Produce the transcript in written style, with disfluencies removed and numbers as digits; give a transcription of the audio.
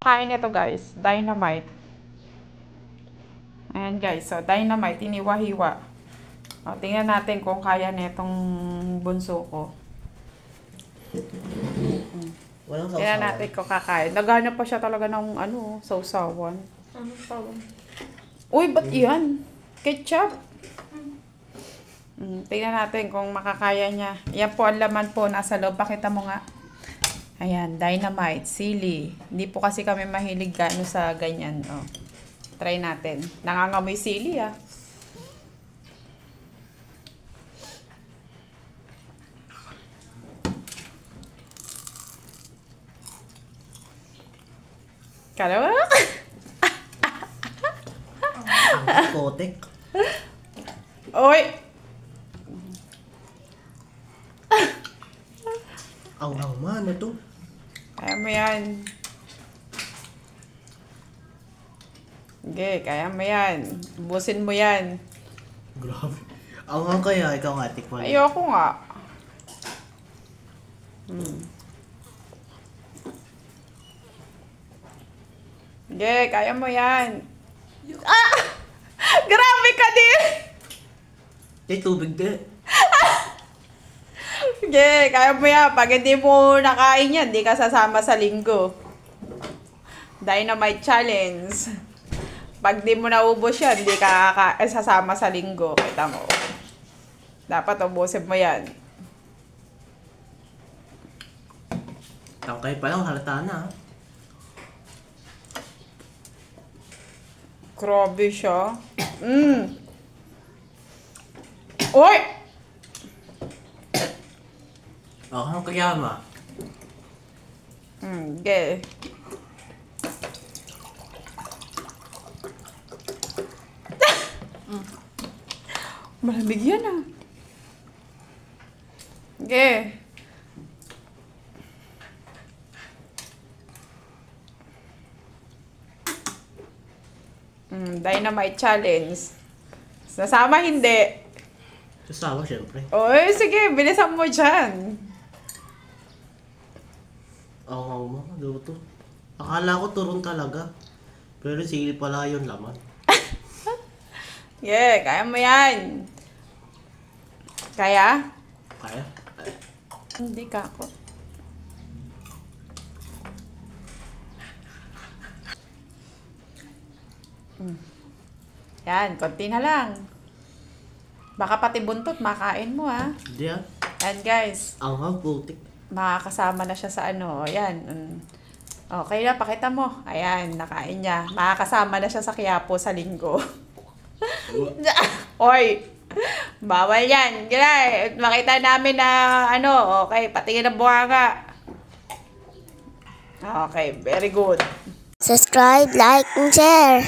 Kain ito guys, dynamite. Ayan guys, so dynamite, iniwa-hiwa. O, tingnan natin kung kaya nitong bunso ko. Walang sausawan. Tingnan natin kung kakain. Naghanap pa siya talaga ng sausawan. Ano tawag? Uy, ba't yan? Ketchup? Tingnan natin kung makakaya niya. Yan po ang laman po nasa loob. Pakita mo nga. Ayan, dynamite, sili. Hindi po kasi kami mahilig gaano sa ganyan. Oh. Try natin. Nangangamoy sili ah. Kala mo? Ang kotek. Oy! Ang man, ito. Kaya mo yan. Okay, kaya mo yan. Ubusin mo yan. Grabe. Ang kaya, ikaw nga, tikman. Ayoko nga. Okay, kaya mo yan. Ah! Grabe ka din! Tubig din. Okay, kaya mo yan. Pag hindi mo nakain yan, di ka sasama sa linggo. Dynamite challenge. Pag di mo naubos yan, di ka sasama sa linggo. Kita mo. Dapat ubusin mo yan. Tangkay pa lang, halata na. Grabe siya. Oy! Ang kaya ma. Okay. Malamig yan ah. Okay. Dynamite challenge. Nasama hindi. Sasawa, syempre. Oy, sige, bilisan mo dyan. Oo, luto. Akala ko turun talaga. Pero sili pala yun laman. Yeah, kaya mo yan. Kaya? Kaya? Hindi ka ako. Yan, konti na lang. Baka pati buntot, makain mo ha. Hindi ah. And guys, Ang putik. makakasama na siya sa ayan. Okay na, pakita mo. Ayan, nakain niya. Makakasama na siya sa Quiapo sa linggo. Oy! Bawal yan. Gilay, makita namin na okay, patingin ang buhanga. Okay, very good. Subscribe, like, and share.